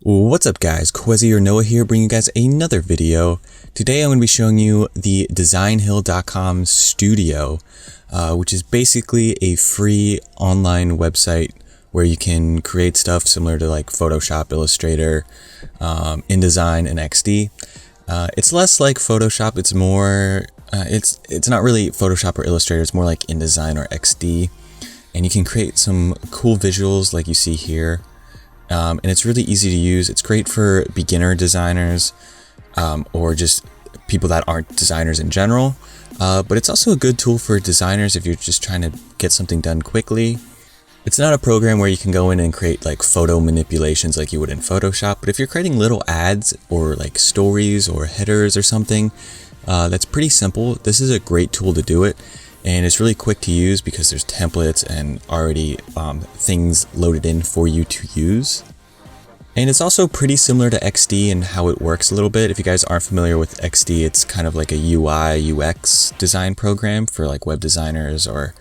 What's up guys, Kwezi or Noah here bringing you guys another video. Today I'm going to be showing you the Designhill.com Studio, which is basically a free online website where you can create stuff similar to like Photoshop, Illustrator, InDesign, and XD. It's less like Photoshop, it's more, it's not really Photoshop or Illustrator, it's more like InDesign or XD. And you can create some cool visuals like you see here. And it's really easy to use. It's great for beginner designers or just people that aren't designers in general. But it's also a good tool for designers if you're just trying to get something done quickly. It's not a program where you can go in and create like photo manipulations like you would in Photoshop. But if you're creating little ads or like stories or headers or something, that's pretty simple. This is a great tool to do it. And it's really quick to use because there's templates and already things loaded in for you to use. And it's also pretty similar to XD and how it works a little bit. If you guys aren't familiar with XD, it's kind of like a UI, UX design program for like web designers or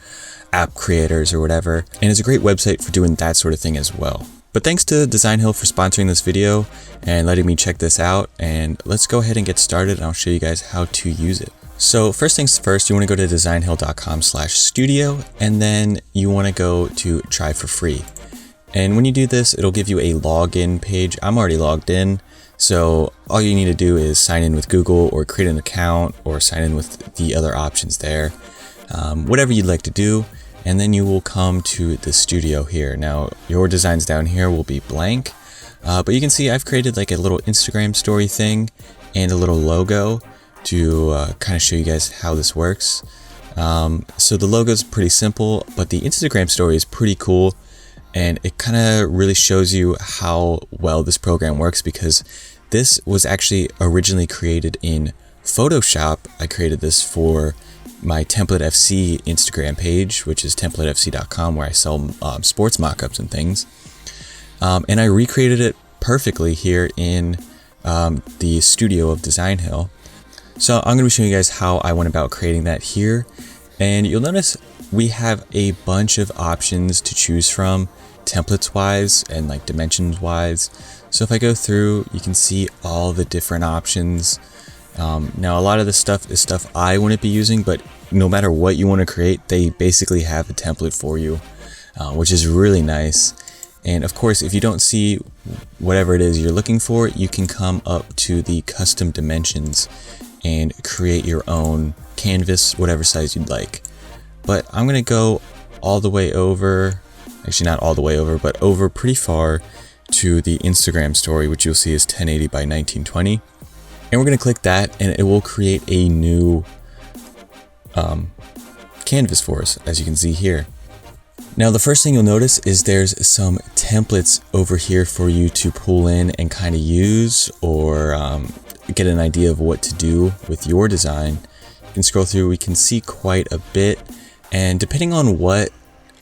app creators or whatever. And it's a great website for doing that sort of thing as well. But thanks to Designhill for sponsoring this video and letting me check this out. And let's go ahead and get started and I'll show you guys how to use it. So first things first, you want to go to designhill.com/studio and then you want to go to try for free. And when you do this, it'll give you a login page. I'm already logged in. So all you need to do is sign in with Google or create an account or sign in with the other options there. Whatever you'd like to do. And then you will come to the studio here. Now your designs down here will be blank. But you can see I've created like a little Instagram story thing and a little logo to kind of show you guys how this works. So the logo is pretty simple, but the Instagram story is pretty cool. And it kind of really shows you how well this program works because this was actually originally created in Photoshop. I created this for my Template FC Instagram page, which is templatefc.com, where I sell sports mockups and things. And I recreated it perfectly here in the studio of Designhill. So I'm going to be showing you guys how I went about creating that here. And you'll notice we have a bunch of options to choose from, templates wise and like dimensions wise. So if I go through, you can see all the different options. Now a lot of this stuff is stuff I wouldn't be using, but no matter what you want to create, they basically have a template for you, which is really nice. And of course, if you don't see whatever it is you're looking for, you can come up to the custom dimensions and create your own canvas, whatever size you'd like. But I'm going to go all the way over, actually not all the way over, but over pretty far to the Instagram story, which you'll see is 1080 by 1920. And we're going to click that and it will create a new canvas for us, as you can see here. Now the first thing you'll notice is there's some templates over here for you to pull in and kind of use or get an idea of what to do with your design. You can scroll through, we can see quite a bit, and depending on what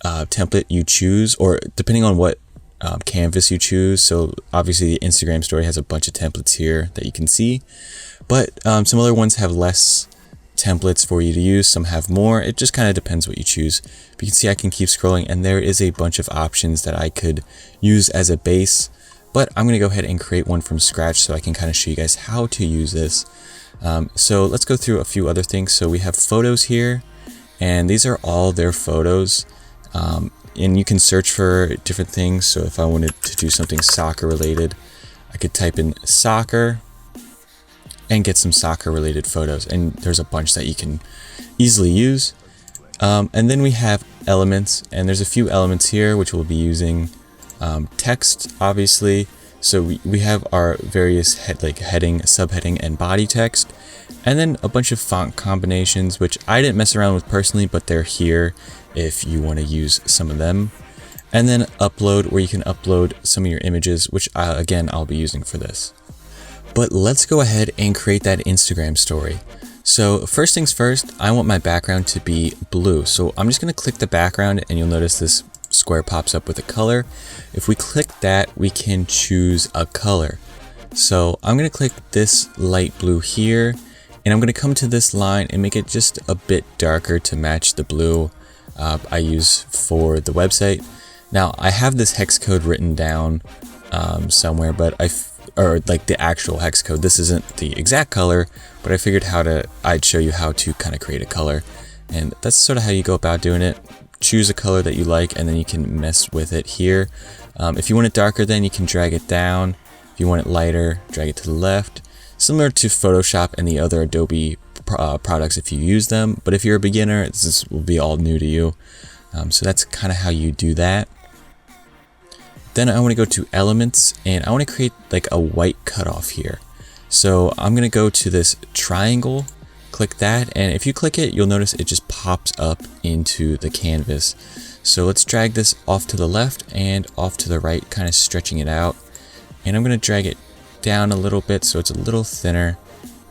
template you choose or depending on what canvas you choose, so obviously the Instagram story has a bunch of templates here that you can see, but some other ones have less templates for you to use, some have more. It just kind of depends what you choose. But you can see I can keep scrolling and there is a bunch of options that I could use as a base, but I'm going to go ahead and create one from scratch so I can kind of show you guys how to use this. So let's go through a few other things. So we have photos here and these are all their photos, and you can search for different things. So if I wanted to do something soccer related, I could type in soccer and get some soccer related photos, and there's a bunch that you can easily use. And then we have elements, and there's a few elements here which we'll be using. Text, obviously, so we have our various heading, subheading, and body text, and then a bunch of font combinations which I didn't mess around with personally, but they're here if you want to use some of them. And then upload, where you can upload some of your images, which again I'll be using for this. But let's go ahead and create that Instagram story. So first things first, I want my background to be blue. So I'm just going to click the background and you'll notice this square pops up with a color. If we click that, we can choose a color. So I'm going to click this light blue here and I'm going to come to this line and make it just a bit darker to match the blue I use for the website. Now I have this hex code written down somewhere, but or like the actual hex code. This isn't the exact color, but I figured I'd show you how to kind of create a color. And that's sort of how you go about doing it. Choose a color that you like, and then you can mess with it here. If you want it darker, then you can drag it down. If you want it lighter, drag it to the left. Similar to Photoshop and the other Adobe products if you use them. But if you're a beginner, this will be all new to you. So that's kind of how you do that. Then I want to go to elements, and I want to create like a white cutoff here. So I'm going to go to this triangle, click that, and if you click it, you'll notice it just pops up into the canvas. So let's drag this off to the left and off to the right, kind of stretching it out. And I'm going to drag it down a little bit so it's a little thinner.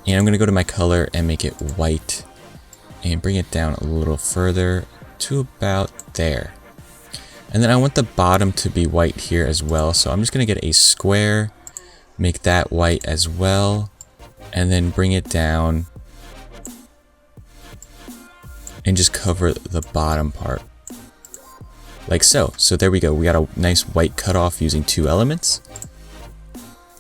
And I'm going to go to my color and make it white and bring it down a little further to about there. And then I want the bottom to be white here as well. So I'm just going to get a square, make that white as well, and then bring it down and just cover the bottom part like so. So there we go. We got a nice white cutoff using 2 elements.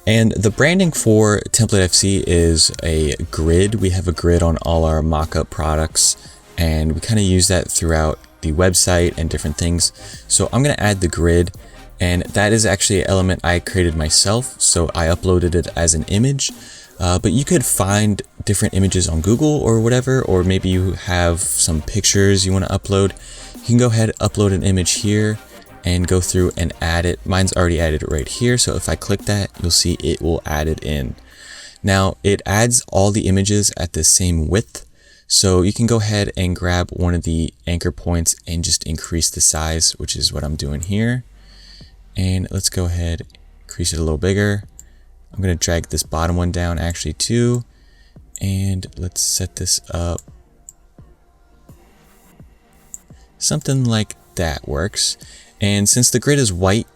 And the branding for Template FC is a grid. We have a grid on all our mockup products, and we kind of use that throughout the website and different things. So I'm going to add the grid, and that is actually an element I created myself. So I uploaded it as an image, but you could find different images on Google or whatever, or maybe you have some pictures you want to upload. You can go ahead, upload an image here, and go through and add it. Mine's already added it right here. So if I click that, you'll see it will add it in. Now it adds all the images at the same width. So you can go ahead and grab one of the anchor points and just increase the size, which is what I'm doing here. And let's go ahead, increase it a little bigger. I'm going to drag this bottom one down actually too. And let's set this up. Something like that works. And since the grid is white,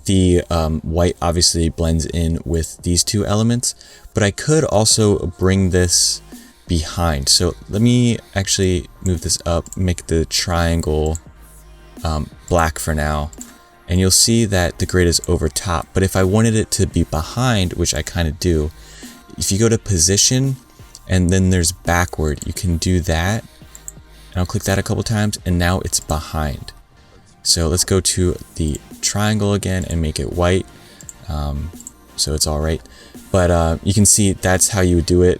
the white obviously blends in with these 2 elements, but I could also bring this behind. So let me actually move this up, make the triangle black for now, and you'll see that the grid is over top. But if I wanted it to be behind, which I kind of do, if you go to position and then there's backward, you can do that. And I'll click that a couple times, and now it's behind. So let's go to the triangle again and make it white, so it's all right. But you can see that's how you would do it.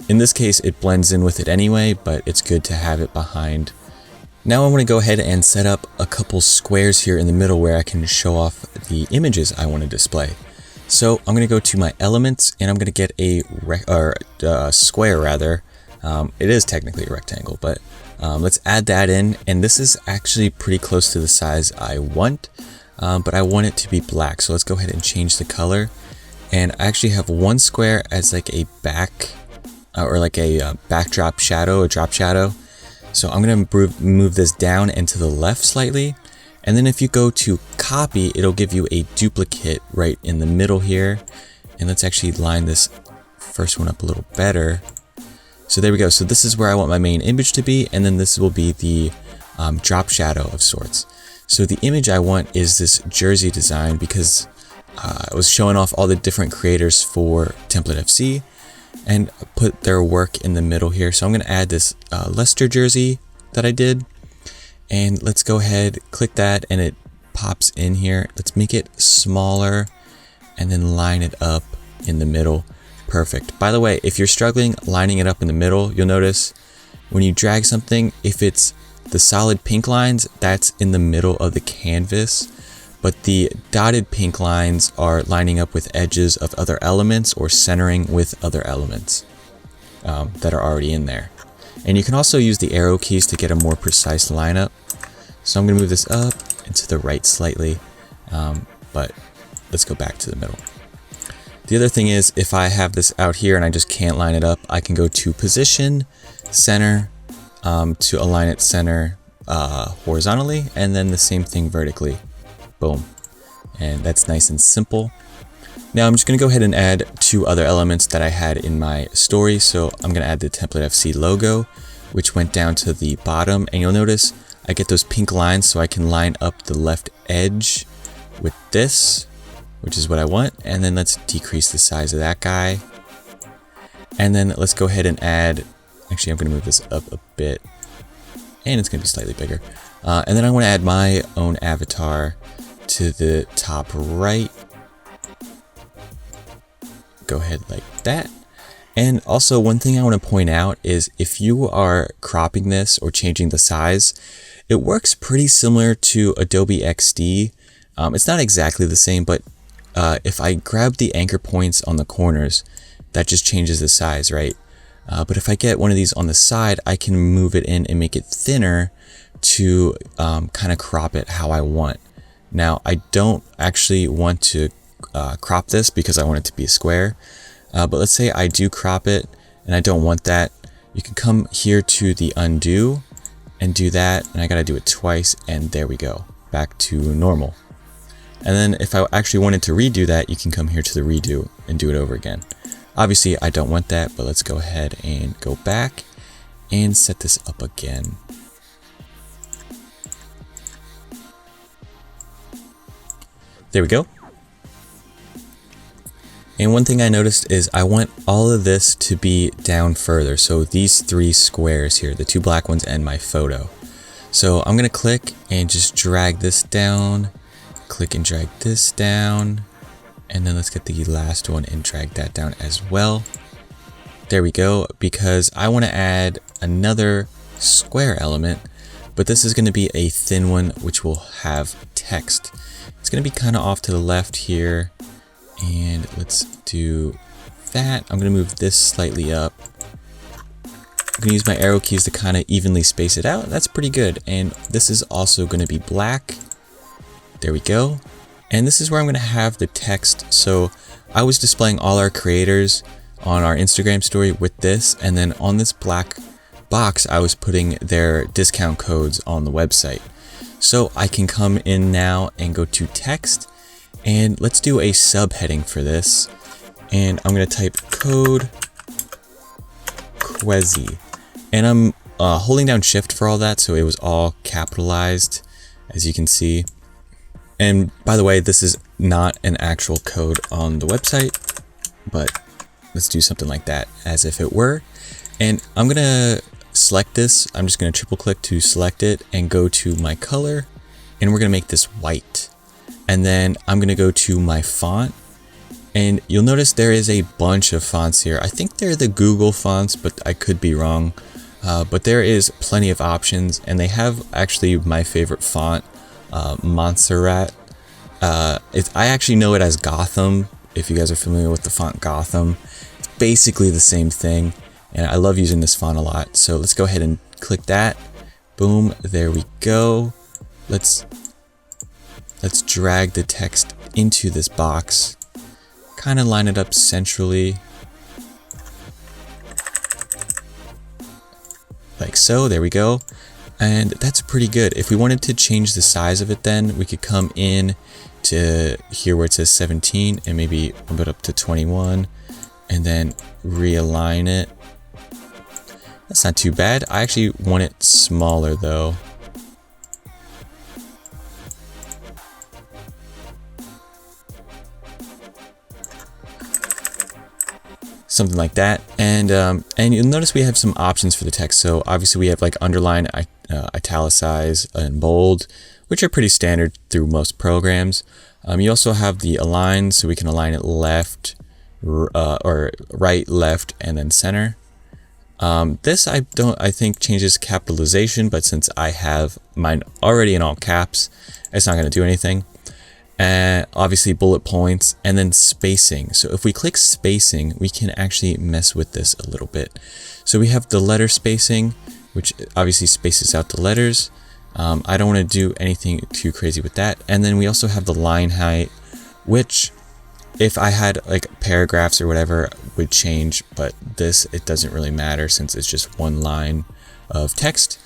In this case, it blends in with it anyway, but it's good to have it behind. Now I want to go ahead and set up a couple squares here in the middle where I can show off the images I want to display. So I'm going to go to my elements, and I'm going to get a square rather. It is technically a rectangle, but let's add that in, and this is actually pretty close to the size I want, but I want it to be black. So let's go ahead and change the color, and I actually have one square as like a back or like a backdrop shadow, a drop shadow. So I'm going to move this down and to the left slightly, and then if you go to copy, it'll give you a duplicate right in the middle here. And let's actually line this first one up a little better. So there we go. So this is where I want my main image to be, and then this will be the drop shadow of sorts. So the image I want is this jersey design, because I was showing off all the different creators for Template FC and put their work in the middle here. So I'm going to add this Leicester jersey that I did, and let's go ahead, click that, and it pops in here. Let's make it smaller and then line it up in the middle. Perfect. By the way, if you're struggling lining it up in the middle, you'll notice when you drag something, if it's the solid pink lines, that's in the middle of the canvas, but the dotted pink lines are lining up with edges of other elements or centering with other elements that are already in there. And you can also use the arrow keys to get a more precise lineup. So I'm going to move this up and to the right slightly, but let's go back to the middle. The other thing is, if I have this out here and I just can't line it up, I can go to position, center, to align it center horizontally, and then the same thing vertically. Boom. And that's nice and simple. Now I'm just going to go ahead and add 2 other elements that I had in my story. So I'm going to add the Template FC logo, which went down to the bottom, and you'll notice I get those pink lines so I can line up the left edge with this, which is what I want. And then let's decrease the size of that guy. And then let's go ahead and add, actually I'm going to move this up a bit, and it's going to be slightly bigger. And then I want to add my own avatar to the top right. Go ahead like that. And also one thing I want to point out is if you are cropping this or changing the size, it works pretty similar to Adobe XD. It's not exactly the same, but if I grab the anchor points on the corners, that just changes the size, right? But if I get one of these on the side, I can move it in and make it thinner to kind of crop it how I want. Now, I don't actually want to crop this because I want it to be a square. But let's say I do crop it and I don't want that. You can come here to the undo and do that. And I got to do it twice. And there we go. Back to normal. And then if I actually wanted to redo that, you can come here to the redo and do it over again. Obviously, I don't want that, but let's go ahead and go back and set this up again. There we go. And one thing I noticed is I want all of this to be down further. So these three squares here, the two black ones and my photo. So I'm going to click and just drag this down, click and drag this down. And then let's get the last one and drag that down as well. There we go, because I want to add another square element, but this is going to be a thin one, which will have text. It's going to be kind of off to the left here. And let's do that. I'm going to move this slightly up. I'm going to use my arrow keys to kind of evenly space it out. That's pretty good. And this is also going to be black. There we go. And this is where I'm going to have the text. So I was displaying all our creators on our Instagram story with this. And then on this black box, I was putting their discount codes on the website. So I can come in now and go to text. And let's do a subheading for this. And I'm going to type code Quezi. And I'm holding down shift for all that. So it was all capitalized, as you can see. And by the way, this is not an actual code on the website, but let's do something like that as if it were. And I'm going to select this. I'm just going to triple click to select it and go to my color. And we're going to make this white. And then I'm going to go to my font. And you'll notice there is a bunch of fonts here. I think they're the Google fonts, but I could be wrong. But there is plenty of options. And they have actually my favorite font, Montserrat. I actually know it as Gotham, if you guys are familiar with the font Gotham. It's basically the same thing. And I love using this font a lot. So let's go ahead and click that. Boom, there we go. Let's drag the text into this box, kind of line it up centrally, like so. There we go. And that's pretty good. If we wanted to change the size of it, then we could come in to here where it says 17 and maybe bump it up to 21 and then realign it. That's not too bad. I actually want it smaller though. Something like that. And you'll notice we have some options for the text. So obviously we have like underline, italicize, and bold, which are pretty standard through most programs. You also have the align, so we can align it left, or right, left, and then center. This I think changes capitalization, but since I have mine already in all caps, it's not going to do anything. Obviously bullet points, and then spacing. So if we click spacing, we can actually mess with this a little bit. So we have the letter spacing, which obviously spaces out the letters. I don't want to do anything too crazy with that. And then we also have the line height, which if I had like paragraphs or whatever would change, but this, it doesn't really matter since it's just one line of text.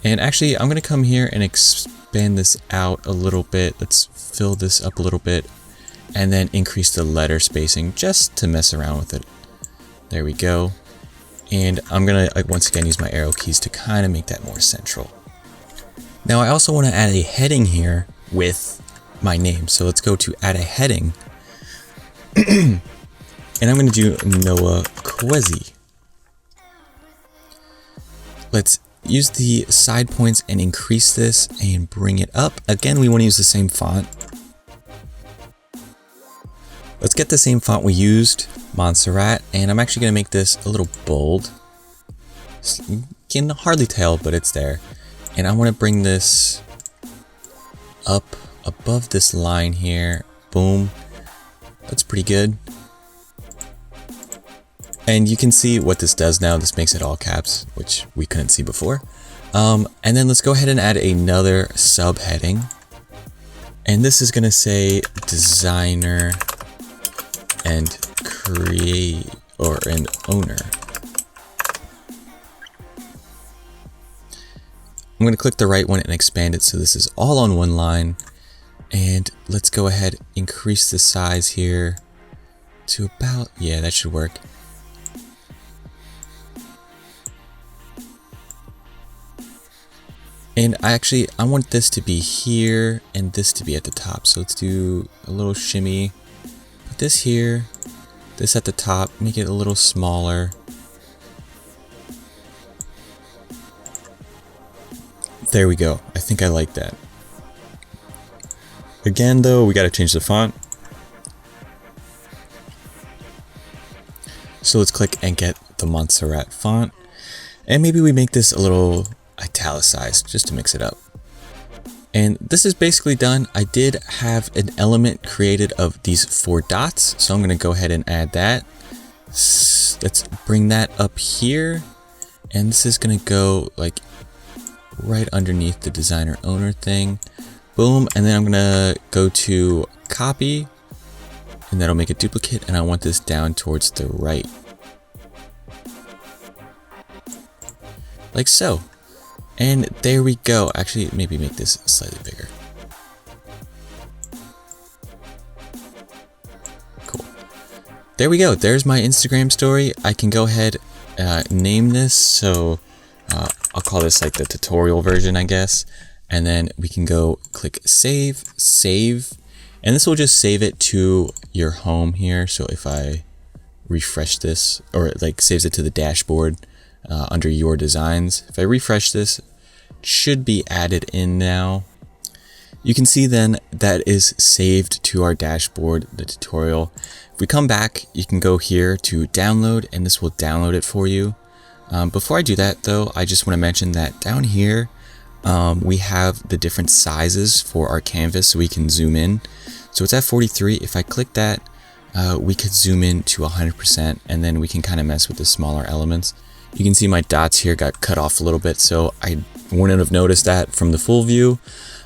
And actually I'm going to come here and expand this out a little bit. Let's fill this up a little bit and then increase the letter spacing just to mess around with it. There we go. And I'm going to once again use my arrow keys to kind of make that more central. Now I also want to add a heading here with my name. So let's go to add a heading. And I'm going to do Noah Kwezi. Let's use the side points and increase this and bring it up. Again, we want to use the same font. Let's get the same font we used, Montserrat, and I'm actually going to make this a little bold. You can hardly tell, but it's there. And I want to bring this up above this line here. Boom. That's pretty good. And you can see what this does now. This makes it all caps, which we couldn't see before. And then let's go ahead and add another subheading. And this is going to say designer and create or an owner. I'm going to click the right one and expand it so this is all on one line. And let's go ahead, increase the size here to about, yeah, that should work. And I want this to be here and this to be at the top. So let's do a little shimmy. Put this here, this at the top, make it a little smaller. There we go. I think I like that. Again though, we got to change the font. So let's click and get the Montserrat font. And maybe we make this a little italicized just to mix it up. And this is basically done. I did have an element created of these 4 dots, so I'm going to go ahead and add that. Let's bring that up here, and this is going to go like right underneath the designer owner thing. Boom, and then I'm going to go to copy, and that'll make a duplicate, and I want this down towards the right. Like so. And there we go. Actually, maybe make this slightly bigger. Cool. There we go. There's my Instagram story. I can go ahead, name this. So I'll call this like the tutorial version, I guess. And then we can go click save, and this will just save it to your home here. So if I refresh this, or it like saves it to the dashboard, under your designs. If I refresh this, it should be added in now. You can see then that is saved to our dashboard, the tutorial. If we come back, you can go here to download, and this will download it for you. Before I do that though, I just want to mention that down here, we have the different sizes for our canvas so we can zoom in. So it's at 43. If I click that, we could zoom in to 100%, and then we can kind of mess with the smaller elements. You can see my dots here got cut off a little bit, so I wouldn't have noticed that from the full view.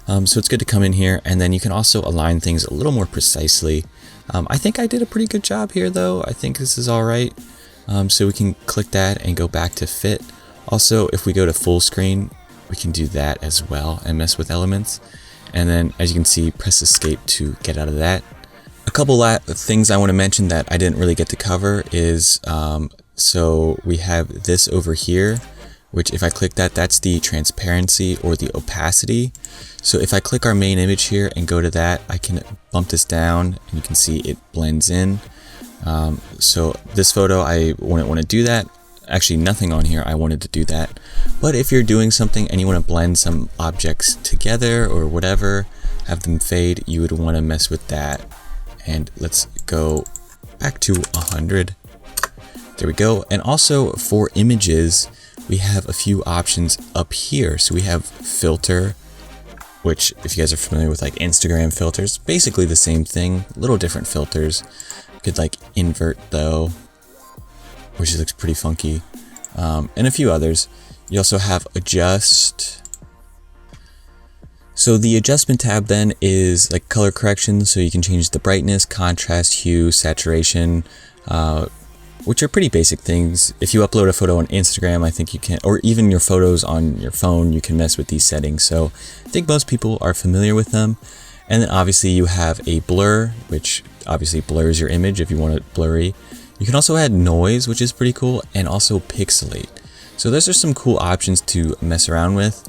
So it's good to come in here, and then you can also align things a little more precisely. I think I did a pretty good job here though. I think this is all right. So we can click that and go back to fit. Also, if we go to full screen, we can do that as well and mess with elements. And then as you can see, press escape to get out of that. A couple things I want to mention that I didn't really get to cover is, so we have this over here, which if I click that, that's the transparency or the opacity. So if I click our main image here and go to that, I can bump this down and you can see it blends in. So this photo, I wouldn't want to do that. Actually, nothing on here I wanted to do that. But if you're doing something and you want to blend some objects together or whatever, have them fade, you would want to mess with that. And let's go back to 100. There we go. And also for images, we have a few options up here. So we have filter, which if you guys are familiar with like Instagram filters, basically the same thing, little different filters. You could like invert though, which looks pretty funky, and a few others. You also have adjust. So the adjustment tab then is like color correction, so you can change the brightness, contrast, hue, saturation, which are pretty basic things. If you upload a photo on Instagram, I think you can, or even your photos on your phone, you can mess with these settings. So I think most people are familiar with them. And then obviously you have a blur, which obviously blurs your image if you want it blurry. You can also add noise, which is pretty cool, and also pixelate. So those are some cool options to mess around with.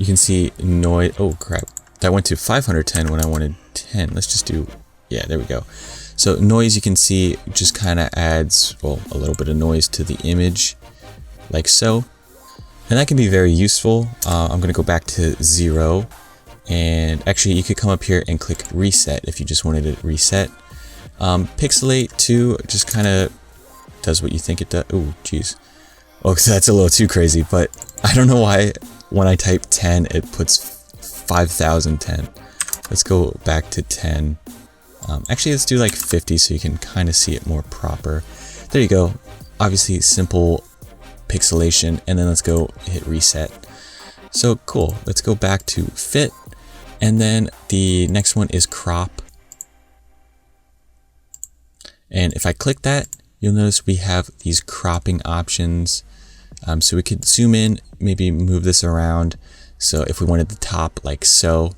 you can see noise. Oh crap, that went to 510 when I wanted 10. Let's just do, yeah, there we go. So noise, you can see, just kind of adds, well, a little bit of noise to the image, like so. And that can be very useful. I'm going to go back to 0. And actually, you could come up here and click reset if you just wanted it reset. Pixelate too, just kind of does what you think it does. Oh, geez. Oh, that's a little too crazy, but I don't know why when I type 10, it puts 5010. Let's go back to 10. Actually, let's do like 50 so you can kind of see it more proper. There you go. Obviously, simple pixelation, and then let's go hit reset. So cool. Let's go back to fit, and then the next one is crop. And if I click that, you'll notice we have these cropping options. So we could zoom in, maybe move this around. So if we wanted the top like so,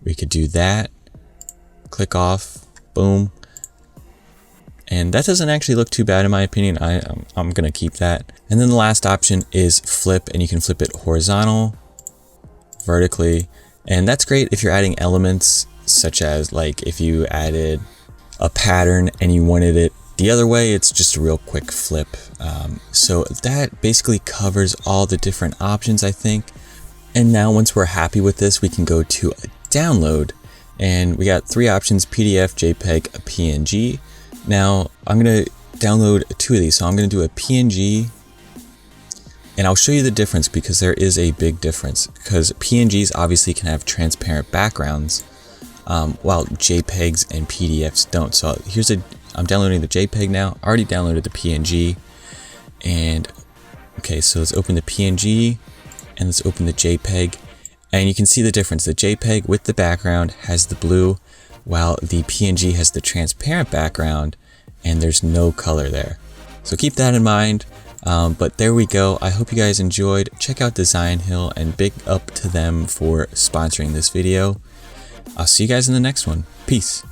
we could do that. Click off, boom. And that doesn't actually look too bad in my opinion. I'm gonna keep that. And then the last option is flip, and you can flip it horizontal, vertically. And that's great if you're adding elements, such as like if you added a pattern and you wanted it the other way, it's just a real quick flip. So that basically covers all the different options, I think. And now once we're happy with this, we can go to download, and we got 3 options: PDF, JPEG, PNG. Now I'm gonna download 2 of these. So I'm gonna do a PNG, and I'll show you the difference because there is a big difference, because PNGs obviously can have transparent backgrounds, while JPEGs and PDFs don't. So I'm downloading the JPEG now. I already downloaded the PNG, and okay, so let's open the PNG and let's open the JPEG, and you can see the difference. The JPEG with the background has the blue, while the PNG has the transparent background and there's no color there. So keep that in mind. But there we go. I hope you guys enjoyed. Check out Designhill, and big up to them for sponsoring this video. I'll see you guys in the next one. Peace.